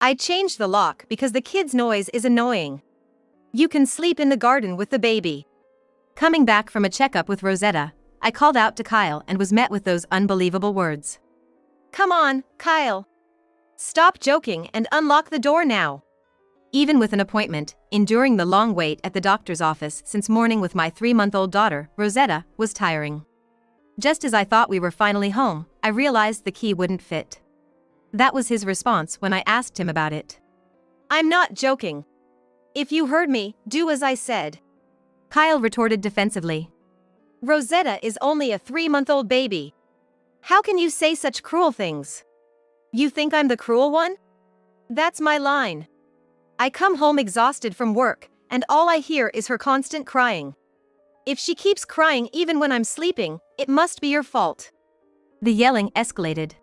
I changed the lock because the kid's noise is annoying. You can sleep in the garden with the baby. Coming back from a checkup with Rosetta, I called out to Kyle and was met with those unbelievable words. Come on, Kyle. Stop joking and unlock the door now. Even with an appointment, enduring the long wait at the doctor's office since morning with my 3-month-old daughter, Rosetta, was tiring. Just as I thought we were finally home, I realized the key wouldn't fit. That was his response when I asked him about it. I'm not joking. If you heard me, do as I said. Kyle retorted defensively. Rosetta is only a 3-month-old baby. How can you say such cruel things? You think I'm the cruel one? That's my line. I come home exhausted from work, and all I hear is her constant crying. If she keeps crying even when I'm sleeping, it must be your fault. The yelling escalated.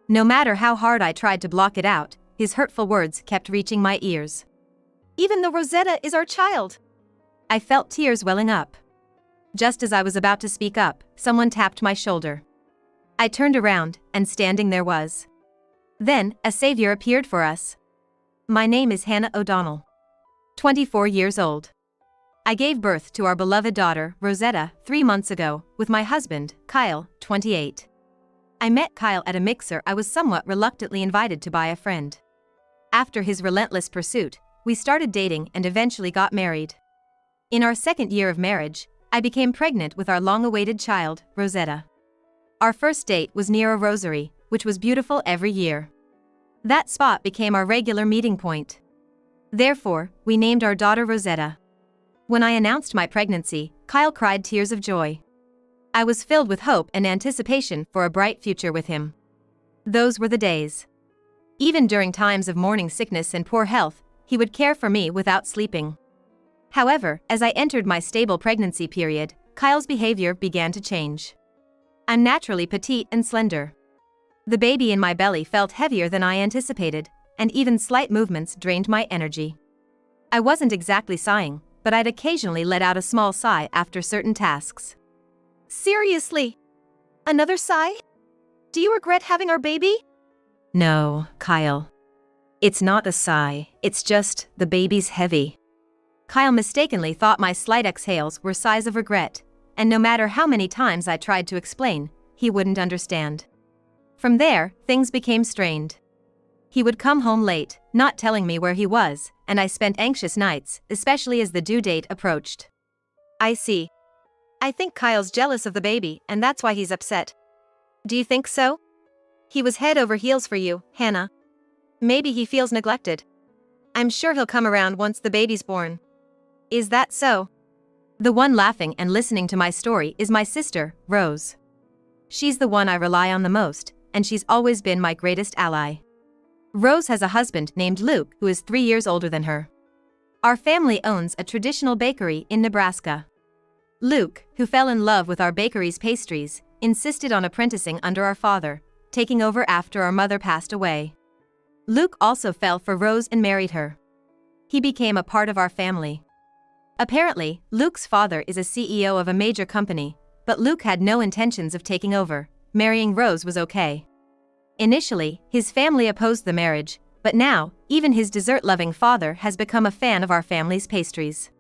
No matter how hard I tried to block it out, his hurtful words kept reaching my ears. Even though Rosetta is our child. I felt tears welling up. Just as I was about to speak up, someone tapped my shoulder. I turned around, and standing there was. Then, a savior appeared for us. My name is Hannah O'Donnell. 24 years old. I gave birth to our beloved daughter, Rosetta, 3 months ago, with my husband, Kyle, 28. I met Kyle at a mixer I was somewhat reluctantly invited to by a friend. After his relentless pursuit, we started dating and eventually got married. In our 2nd year of marriage, I became pregnant with our long-awaited child, Rosetta. Our first date was near a rosary, which was beautiful every year. That spot became our regular meeting point. Therefore, we named our daughter Rosetta. When I announced my pregnancy, Kyle cried tears of joy. I was filled with hope and anticipation for a bright future with him. Those were the days. Even during times of morning sickness and poor health, he would care for me without sleeping. However, as I entered my stable pregnancy period, Kyle's behavior began to change. I'm naturally petite and slender. The baby in my belly felt heavier than I anticipated, and even slight movements drained my energy. I wasn't exactly sighing, but I'd occasionally let out a small sigh after certain tasks. Seriously? Another sigh? Do you regret having our baby? No, Kyle. It's not a sigh, it's just, the baby's heavy. Kyle mistakenly thought my slight exhales were sighs of regret, and no matter how many times I tried to explain, he wouldn't understand. From there, things became strained. He would come home late, not telling me where he was, and I spent anxious nights, especially as the due date approached. I see. I think Kyle's jealous of the baby, and that's why he's upset. Do you think so? He was head over heels for you, Hannah. Maybe he feels neglected. I'm sure he'll come around once the baby's born. Is that so? The one laughing and listening to my story is my sister, Rose. She's the one I rely on the most, and she's always been my greatest ally. Rose has a husband named Luke who is 3 years older than her. Our family owns a traditional bakery in Nebraska. Luke, who fell in love with our bakery's pastries, insisted on apprenticing under our father, taking over after our mother passed away. Luke also fell for Rose and married her. He became a part of our family. Apparently, Luke's father is a CEO of a major company, but Luke had no intentions of taking over. Marrying Rose was okay. Initially, his family opposed the marriage, but now, even his dessert-loving father has become a fan of our family's pastries.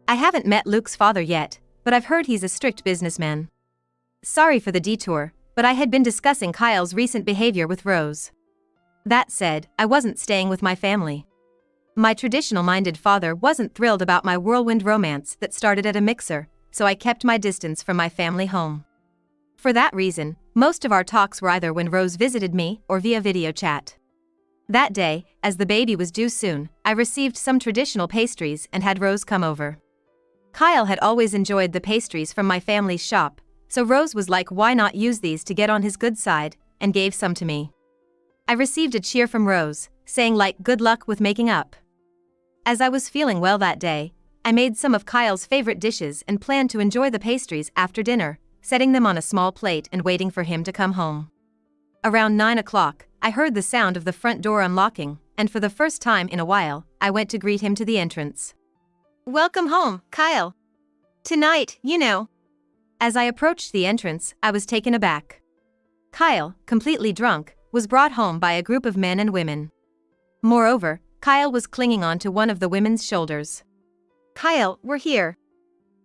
I haven't met Luke's father yet, but I've heard he's a strict businessman. Sorry for the detour, but I had been discussing Kyle's recent behavior with Rose. That said, I wasn't staying with my family. My traditional-minded father wasn't thrilled about my whirlwind romance that started at a mixer, so I kept my distance from my family home. For that reason, most of our talks were either when Rose visited me or via video chat. That day, as the baby was due soon, I received some traditional pastries and had Rose come over. Kyle had always enjoyed the pastries from my family's shop, so Rose was like, why not use these to get on his good side, and gave some to me. I received a cheer from Rose, saying like, good luck with making up. As I was feeling well that day, I made some of Kyle's favorite dishes and planned to enjoy the pastries after dinner, setting them on a small plate and waiting for him to come home. Around 9 o'clock, I heard the sound of the front door unlocking, and for the first time in a while, I went to greet him to the entrance. Welcome home, Kyle. Tonight, you know. As I approached the entrance, I was taken aback. Kyle, completely drunk, was brought home by a group of men and women. Moreover, Kyle was clinging on to one of the women's shoulders. "Kyle, we're here.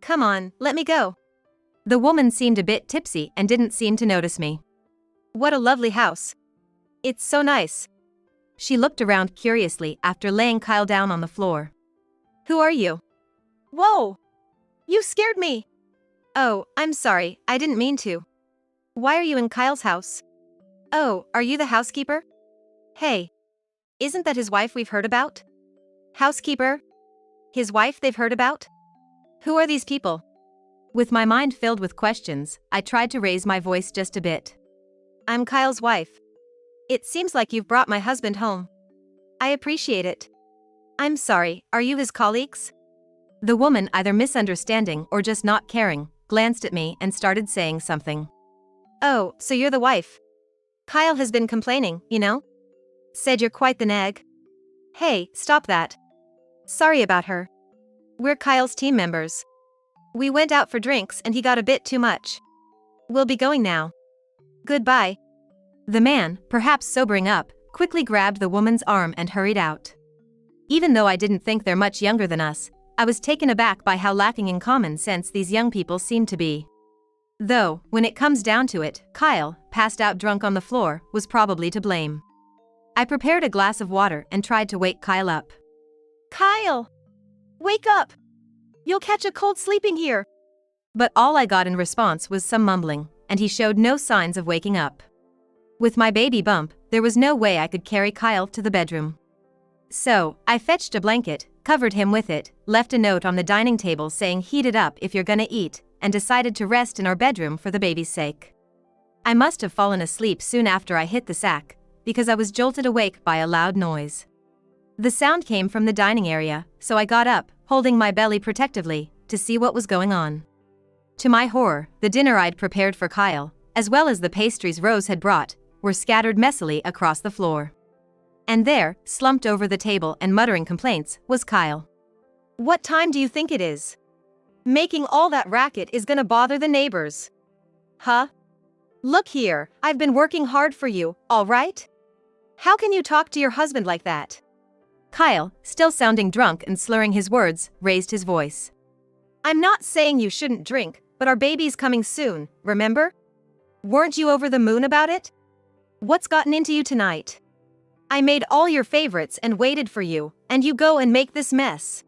Come on, let me go." The woman seemed a bit tipsy and didn't seem to notice me. "What a lovely house. It's so nice." She looked around curiously after laying Kyle down on the floor. "Who are you?" "Whoa! You scared me!" "Oh, I'm sorry, I didn't mean to. Why are you in Kyle's house?" "Oh, are you the housekeeper?" "Hey. Isn't that his wife we've heard about?" "Housekeeper? His wife they've heard about? Who are these people?" With my mind filled with questions, I tried to raise my voice just a bit. "I'm Kyle's wife. It seems like you've brought my husband home. I appreciate it." "I'm sorry, are you his colleagues?" The woman, either misunderstanding or just not caring, glanced at me and started saying something. "Oh, so you're the wife. Kyle has been complaining, you know? Said you're quite the nag." "Hey, stop that. Sorry about her. We're Kyle's team members. We went out for drinks and he got a bit too much. We'll be going now. Goodbye." The man, perhaps sobering up, quickly grabbed the woman's arm and hurried out. Even though I didn't think they're much younger than us, I was taken aback by how lacking in common sense these young people seemed to be. Though, when it comes down to it, Kyle, passed out drunk on the floor, was probably to blame. I prepared a glass of water and tried to wake Kyle up. "Kyle! Wake up! You'll catch a cold sleeping here." But all I got in response was some mumbling, and he showed no signs of waking up. With my baby bump, there was no way I could carry Kyle to the bedroom. So, I fetched a blanket, covered him with it, left a note on the dining table saying heat it up if you're gonna eat, and decided to rest in our bedroom for the baby's sake. I must have fallen asleep soon after I hit the sack, because I was jolted awake by a loud noise. The sound came from the dining area, so I got up, holding my belly protectively, to see what was going on. To my horror, the dinner I'd prepared for Kyle, as well as the pastries Rose had brought, were scattered messily across the floor. And there, slumped over the table and muttering complaints, was Kyle. "What time do you think it is? Making all that racket is gonna bother the neighbors. Huh? Look here, I've been working hard for you, all right? How can you talk to your husband like that?" Kyle, still sounding drunk and slurring his words, raised his voice. "I'm not saying you shouldn't drink, but our baby's coming soon, remember? Weren't you over the moon about it? What's gotten into you tonight? I made all your favorites and waited for you, and you go and make this mess.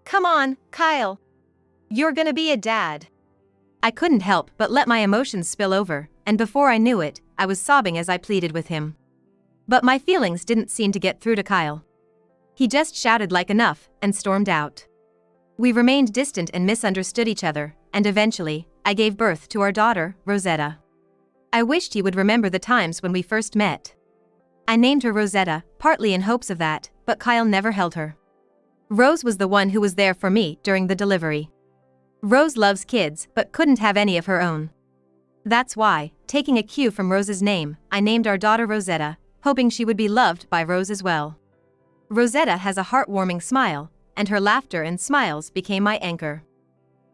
Come on, Kyle. You're gonna be a dad." I couldn't help but let my emotions spill over, and before I knew it, I was sobbing as I pleaded with him. But my feelings didn't seem to get through to Kyle. He just shouted like enough, and stormed out. We remained distant and misunderstood each other, and eventually, I gave birth to our daughter, Rosetta. I wished he would remember the times when we first met. I named her Rosetta, partly in hopes of that, but Kyle never held her. Rose was the one who was there for me during the delivery. Rose loves kids but couldn't have any of her own. That's why, taking a cue from Rose's name, I named our daughter Rosetta, hoping she would be loved by Rose as well. Rosetta has a heartwarming smile, and her laughter and smiles became my anchor.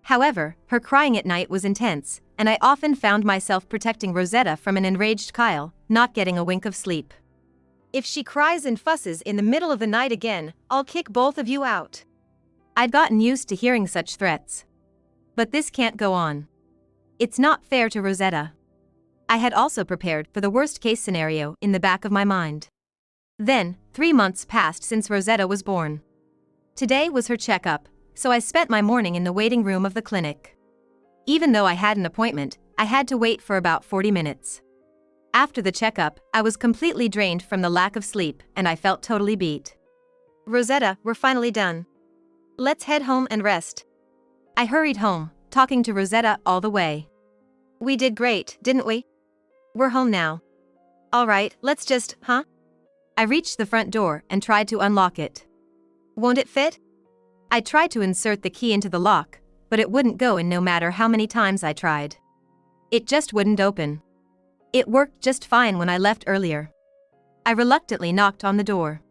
However, her crying at night was intense, and I often found myself protecting Rosetta from an enraged Kyle, not getting a wink of sleep. "If she cries and fusses in the middle of the night again, I'll kick both of you out." I'd gotten used to hearing such threats. But this can't go on. It's not fair to Rosetta. I had also prepared for the worst-case scenario in the back of my mind. Then, 3 months passed since Rosetta was born. Today was her checkup, so I spent my morning in the waiting room of the clinic. Even though I had an appointment, I had to wait for about 40 minutes. After the checkup, I was completely drained from the lack of sleep, and I felt totally beat. "Rosetta, we're finally done. Let's head home and rest." I hurried home, talking to Rosetta all the way. "We did great, didn't we? We're home now. All right, let's just, huh?" I reached the front door and tried to unlock it. "Won't it fit?" I tried to insert the key into the lock, but it wouldn't go in no matter how many times I tried. It just wouldn't open. It worked just fine when I left earlier. I reluctantly knocked on the door.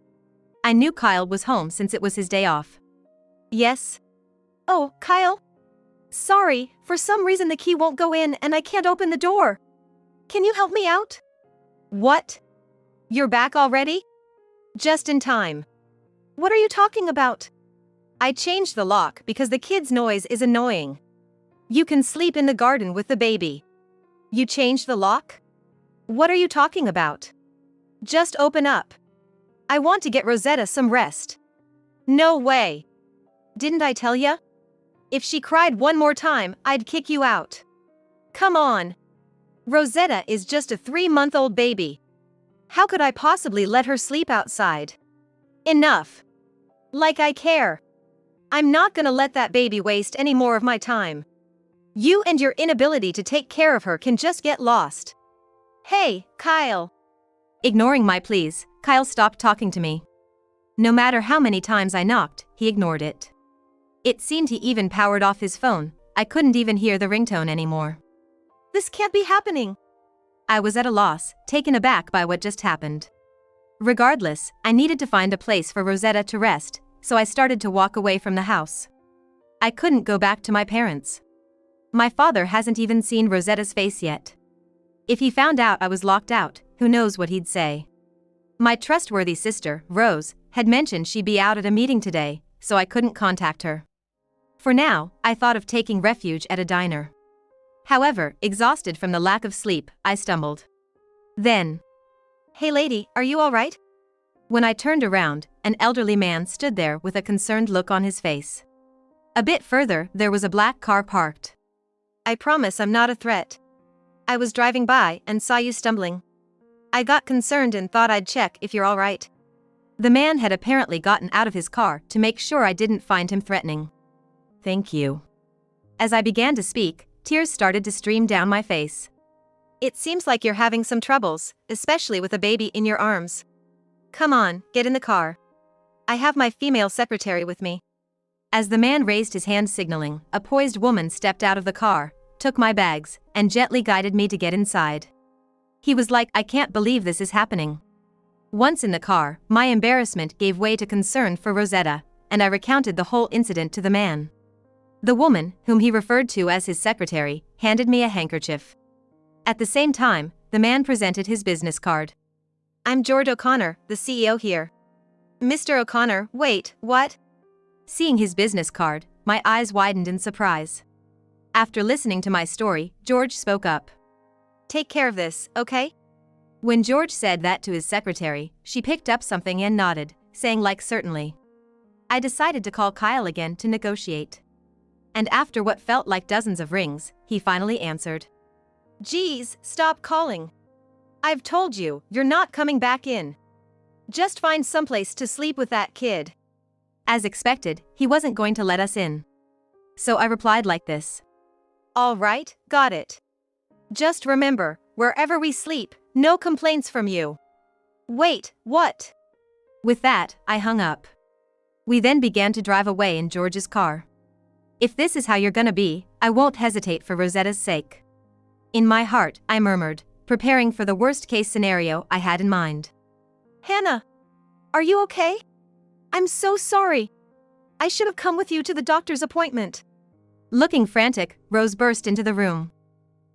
I knew Kyle was home since it was his day off. "Yes?" "Oh, Kyle? Sorry, for some reason the key won't go in and I can't open the door. Can you help me out?" "What? You're back already?" Just in time. What are you talking about? I changed the lock because the kids' noise is annoying. You can sleep in the garden with the baby. You changed the lock? What are you talking about? Just open up. I want to get Rosetta some rest. No way. Didn't I tell ya? If she cried one more time, I'd kick you out. Come on. Rosetta is just a 3-month-old baby. How could I possibly let her sleep outside? Enough. Like I care. I'm not gonna let that baby waste any more of my time. You and your inability to take care of her can just get lost. Hey, Kyle. Ignoring my pleas, Kyle stopped talking to me. No matter how many times I knocked, he ignored it. It seemed he even powered off his phone. I couldn't even hear the ringtone anymore. This can't be happening. I was at a loss, taken aback by what just happened. Regardless, I needed to find a place for Rosetta to rest, so I started to walk away from the house. I couldn't go back to my parents. My father hasn't even seen Rosetta's face yet. If he found out I was locked out, who knows what he'd say. My trustworthy sister, Rose, had mentioned she'd be out at a meeting today, so I couldn't contact her. For now, I thought of taking refuge at a diner. However, exhausted from the lack of sleep, I stumbled. Then, "Hey lady, are you all right?" When I turned around, an elderly man stood there with a concerned look on his face. A bit further, there was a black car parked. "I promise I'm not a threat. I was driving by and saw you stumbling. I got concerned and thought I'd check if you're all right." The man had apparently gotten out of his car to make sure I didn't find him threatening. "Thank you." As I began to speak, tears started to stream down my face. "It seems like you're having some troubles, especially with a baby in your arms. Come on, get in the car. I have my female secretary with me." As the man raised his hand signaling, a poised woman stepped out of the car, took my bags, and gently guided me to get inside. He was like, "I can't believe this is happening." Once in the car, my embarrassment gave way to concern for Rosetta, and I recounted the whole incident to the man. The woman, whom he referred to as his secretary, handed me a handkerchief. At the same time, the man presented his business card. "I'm George O'Connor, the CEO here." "Mr. O'Connor, wait, what?" Seeing his business card, my eyes widened in surprise. After listening to my story, George spoke up. "Take care of this, okay?" When George said that to his secretary, she picked up something and nodded, saying like certainly. I decided to call Kyle again to negotiate. And after what felt like dozens of rings, he finally answered. "Geez, stop calling. I've told you, you're not coming back in. Just find someplace to sleep with that kid." As expected, he wasn't going to let us in. So I replied like this. "All right, got it. Just remember, wherever we sleep, no complaints from you." "Wait, what?" With that, I hung up. We then began to drive away in George's car. If this is how you're gonna be, I won't hesitate for Rosetta's sake. In my heart, I murmured, preparing for the worst-case scenario I had in mind. "Hannah, are you okay? I'm so sorry. I should have come with you to the doctor's appointment." Looking frantic, Rose burst into the room.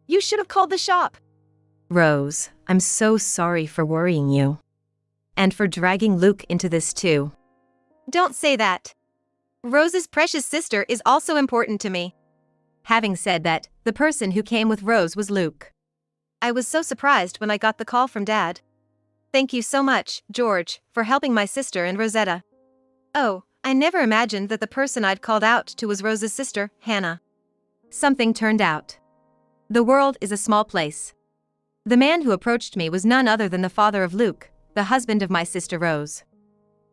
"You should have called the shop." "Rose, I'm so sorry for worrying you. And for dragging Luke into this too." "Don't say that. Rose's precious sister is also important to me." Having said that, the person who came with Rose was Luke. I was so surprised when I got the call from Dad. "Thank you so much, George, for helping my sister and Rosetta." Oh, I never imagined that the person I'd called out to was Rose's sister, Hannah. Something turned out. The world is a small place. The man who approached me was none other than the father of Luke, the husband of my sister Rose.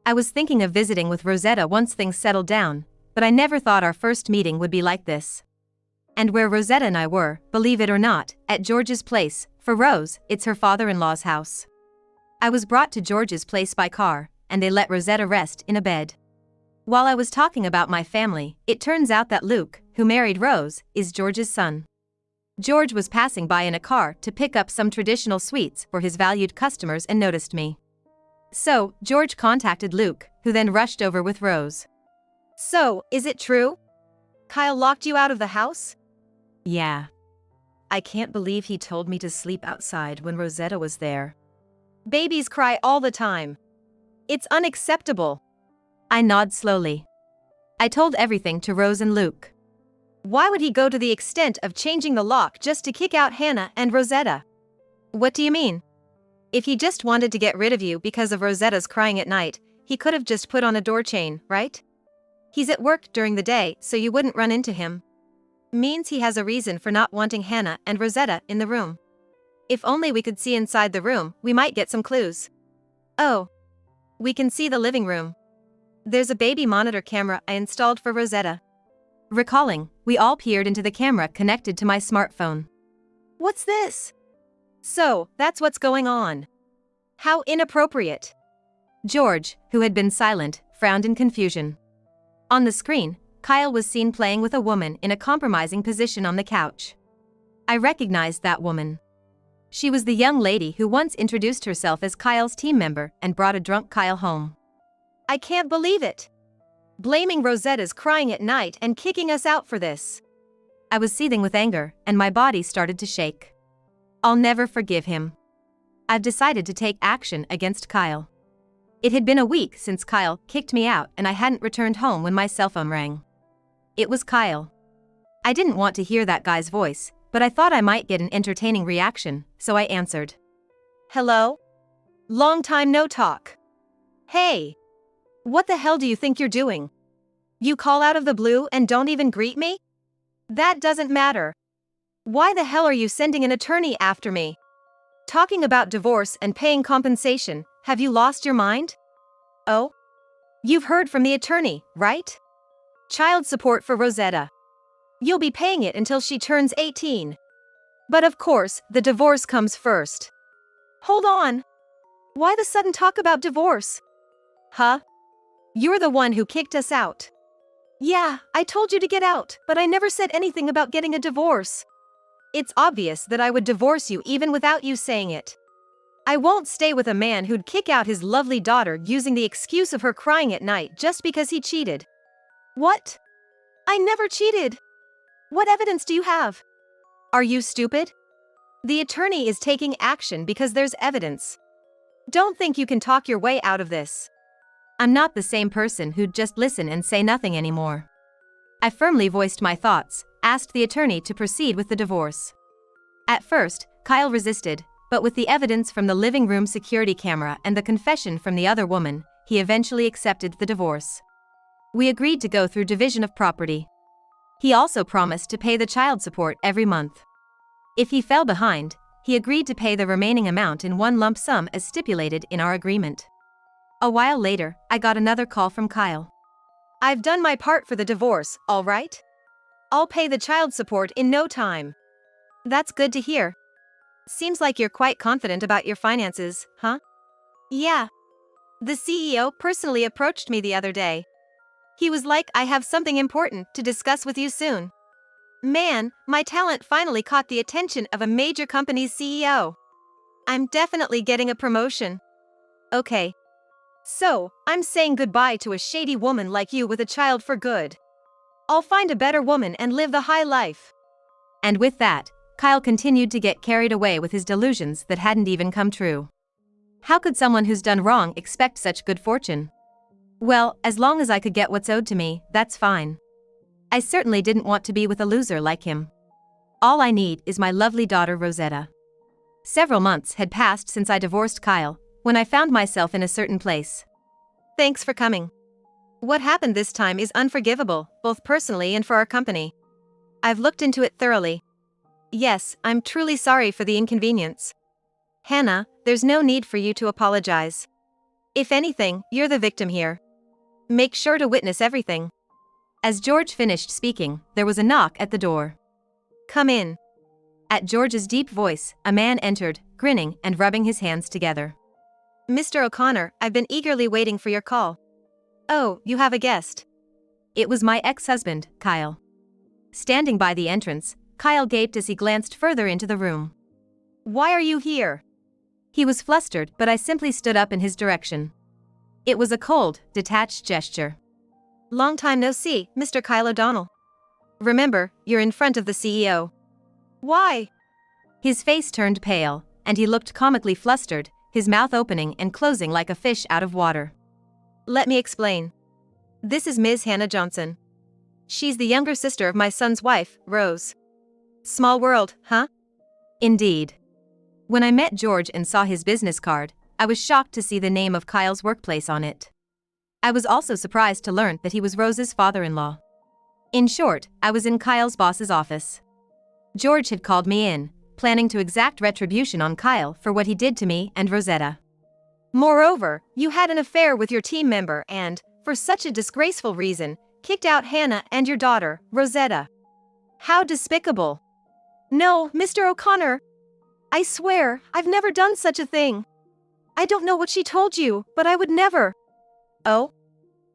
I was thinking of visiting with Rosetta once things settled down, but I never thought our first meeting would be like this. And where Rosetta and I were, believe it or not, at George's place, for Rose, it's her father-in-law's house. I was brought to George's place by car, and they let Rosetta rest in a bed. While I was talking about my family, it turns out that Luke, who married Rose, is George's son. George was passing by in a car to pick up some traditional sweets for his valued customers and noticed me. So, George contacted Luke, who then rushed over with Rose. "So, is it true? Kyle locked you out of the house?" "Yeah. I can't believe he told me to sleep outside when Rosetta was there." "Babies cry all the time. It's unacceptable. I nod slowly. I told everything to Rose and Luke. Why would he go to the extent of changing the lock just to kick out Hannah and Rosetta? What do you mean? If he just wanted to get rid of you because of Rosetta's crying at night, he could have just put on a door chain, right? He's at work during the day, so you wouldn't run into him. Means he has a reason for not wanting Hannah and Rosetta in the room. If only we could see inside the room, we might get some clues. Oh. We can see the living room. There's a baby monitor camera I installed for Rosetta. Recalling, we all peered into the camera connected to my smartphone. What's this? So, that's what's going on. How inappropriate. George, who had been silent, frowned in confusion. On the screen, Kyle was seen playing with a woman in a compromising position on the couch. I recognized that woman. She was the young lady who once introduced herself as Kyle's team member and brought a drunk Kyle home. I can't believe it. Blaming Rosetta's crying at night and kicking us out for this. I was seething with anger, and my body started to shake. I'll never forgive him. I've decided to take action against Kyle. It had been a week since Kyle kicked me out and I hadn't returned home when my cell phone rang. It was Kyle. I didn't want to hear that guy's voice, but I thought I might get an entertaining reaction, so I answered. Hello? Long time no talk. Hey. What the hell do you think you're doing? You call out of the blue and don't even greet me? That doesn't matter. Why the hell are you sending an attorney after me? Talking about divorce and paying compensation, have you lost your mind? Oh? You've heard from the attorney, right? Child support for Rosetta. You'll be paying it until she turns 18. But of course, the divorce comes first. Hold on. Why the sudden talk about divorce? Huh? You're the one who kicked us out. Yeah, I told you to get out, but I never said anything about getting a divorce. It's obvious that I would divorce you even without you saying it. I won't stay with a man who'd kick out his lovely daughter using the excuse of her crying at night just because he cheated. What? I never cheated. What evidence do you have? Are you stupid? The attorney is taking action because there's evidence. Don't think you can talk your way out of this. I'm not the same person who'd just listen and say nothing anymore. I firmly voiced my thoughts, asked the attorney to proceed with the divorce. At first, Kyle resisted, but with the evidence from the living room security camera and the confession from the other woman, he eventually accepted the divorce. We agreed to go through division of property. He also promised to pay the child support every month. If he fell behind, he agreed to pay the remaining amount in one lump sum as stipulated in our agreement. A while later, I got another call from Kyle. I've done my part for the divorce, all right? I'll pay the child support in no time. That's good to hear. Seems like you're quite confident about your finances, huh? Yeah. The CEO personally approached me the other day. He was like, I have something important to discuss with you soon. Man, my talent finally caught the attention of a major company's CEO. I'm definitely getting a promotion. Okay. So, I'm saying goodbye to a shady woman like you with a child for good. I'll find a better woman and live the high life. And with that, Kyle continued to get carried away with his delusions that hadn't even come true. How could someone who's done wrong expect such good fortune? Well, as long as I could get what's owed to me, that's fine. I certainly didn't want to be with a loser like him. All I need is my lovely daughter Rosetta. Several months had passed since I divorced Kyle, when I found myself in a certain place. Thanks for coming. What happened this time is unforgivable, both personally and for our company. I've looked into it thoroughly. Yes, I'm truly sorry for the inconvenience. Hannah, there's no need for you to apologize. If anything, you're the victim here. Make sure to witness everything. As George finished speaking, there was a knock at the door. Come in. At George's deep voice, a man entered, grinning and rubbing his hands together. Mr. O'Connor, I've been eagerly waiting for your call. Oh, you have a guest. It was my ex-husband, Kyle. Standing by the entrance, Kyle gaped as he glanced further into the room. Why are you here? He was flustered, but I simply stood up in his direction. It was a cold, detached gesture. Long time no see, Mr. Kyle O'Donnell. Remember, you're in front of the CEO. Why? His face turned pale, and he looked comically flustered, his mouth opening and closing like a fish out of water. Let me explain. This is Ms. Hannah Johnson. She's the younger sister of my son's wife, Rose. Small world, huh? Indeed. When I met George and saw his business card, I was shocked to see the name of Kyle's workplace on it. I was also surprised to learn that he was Rose's father-in-law. In short, I was in Kyle's boss's office. George had called me in, planning to exact retribution on Kyle for what he did to me and Rosetta. Moreover, you had an affair with your team member and, for such a disgraceful reason, kicked out Hannah and your daughter, Rosetta. How despicable. No, Mr. O'Connor. I swear, I've never done such a thing. I don't know what she told you, but I would never. Oh?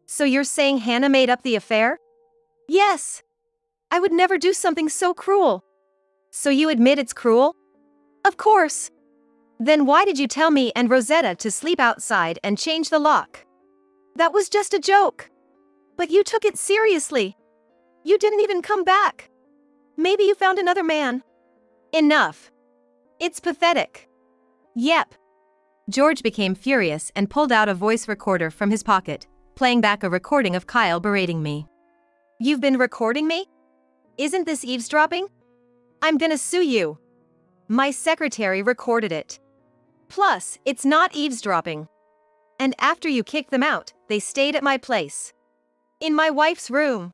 So you're saying Hannah made up the affair? Yes. I would never do something so cruel. So you admit it's cruel? Of course. Then why did you tell me and Rosetta to sleep outside and change the lock? That was just a joke. But you took it seriously. You didn't even come back. Maybe you found another man. Enough. It's pathetic. Yep. George became furious and pulled out a voice recorder from his pocket, playing back a recording of Kyle berating me. You've been recording me? Isn't this eavesdropping? I'm gonna sue you. My secretary recorded it. Plus, it's not eavesdropping. And after you kicked them out, they stayed at my place. In my wife's room.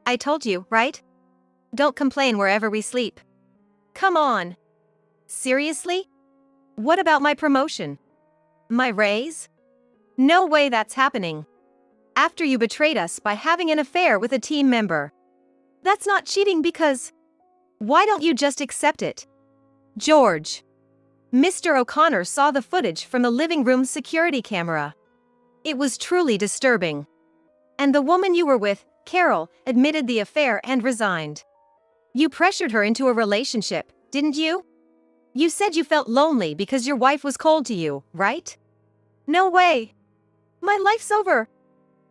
I told you, right? Don't complain wherever we sleep. Come on. Seriously? What about my promotion? My raise? No way that's happening. After you betrayed us by having an affair with a team member. That's not cheating because... Why don't you just accept it? George. Mr. O'Connor saw the footage from the living room security camera. It was truly disturbing. And the woman you were with, Carol, admitted the affair and resigned. You pressured her into a relationship, didn't you? You said you felt lonely because your wife was cold to you, right? No way. My life's over.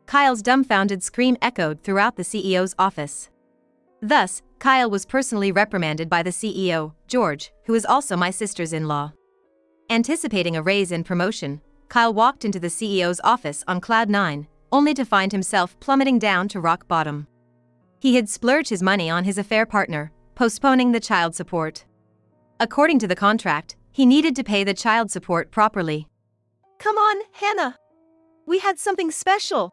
Kyle's dumbfounded scream echoed throughout the CEO's office. Thus, Kyle was personally reprimanded by the CEO, George, who is also my sister's-in-law. Anticipating a raise in promotion, Kyle walked into the CEO's office on cloud 9, only to find himself plummeting down to rock bottom. He had splurged his money on his affair partner, postponing the child support. According to the contract, he needed to pay the child support properly. Come on, Hannah. We had something special.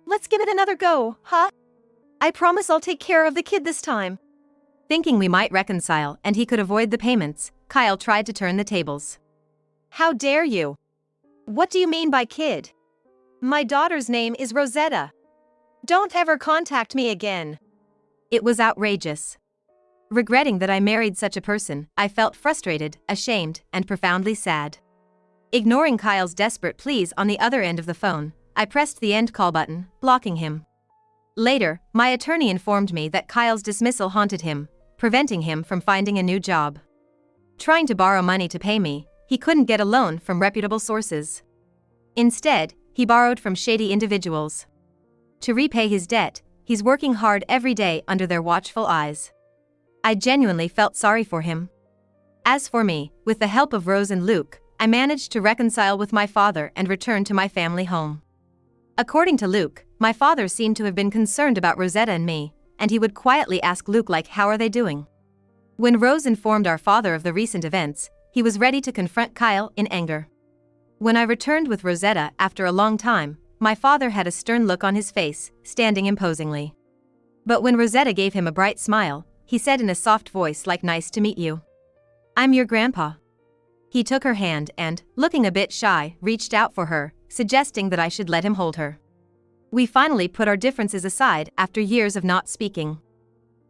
Let's give it another go, huh? I promise I'll take care of the kid this time. Thinking we might reconcile and he could avoid the payments, Kyle tried to turn the tables. How dare you? What do you mean by kid? My daughter's name is Rosetta. Don't ever contact me again. It was outrageous. Regretting that I married such a person, I felt frustrated, ashamed, and profoundly sad. Ignoring Kyle's desperate pleas on the other end of the phone, I pressed the end call button, blocking him. Later, my attorney informed me that Kyle's dismissal haunted him, preventing him from finding a new job. Trying to borrow money to pay me, he couldn't get a loan from reputable sources. Instead, he borrowed from shady individuals. To repay his debt, he's working hard every day under their watchful eyes. I genuinely felt sorry for him. As for me, with the help of Rose and Luke, I managed to reconcile with my father and return to my family home. According to Luke, my father seemed to have been concerned about Rosetta and me, and he would quietly ask Luke like, how are they doing? When Rose informed our father of the recent events, he was ready to confront Kyle in anger. When I returned with Rosetta after a long time, my father had a stern look on his face, standing imposingly. But when Rosetta gave him a bright smile, he said in a soft voice like, nice to meet you. I'm your grandpa. He took her hand and, looking a bit shy, reached out for her, suggesting that I should let him hold her. We finally put our differences aside after years of not speaking.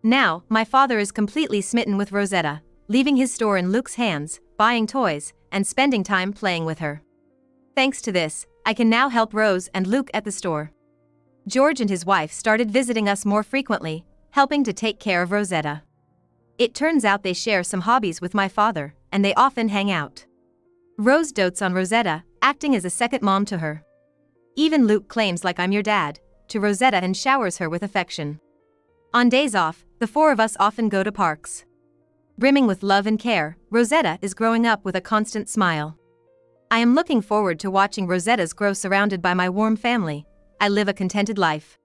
Now, my father is completely smitten with Rosetta, leaving his store in Luke's hands, buying toys, and spending time playing with her. Thanks to this, I can now help Rose and Luke at the store. George and his wife started visiting us more frequently, helping to take care of Rosetta. It turns out they share some hobbies with my father, and they often hang out. Rose dotes on Rosetta, acting as a second mom to her. Even Luke claims like I'm your dad, to Rosetta and showers her with affection. On days off, the four of us often go to parks. Brimming with love and care, Rosetta is growing up with a constant smile. I am looking forward to watching Rosetta's grow surrounded by my warm family. I live a contented life.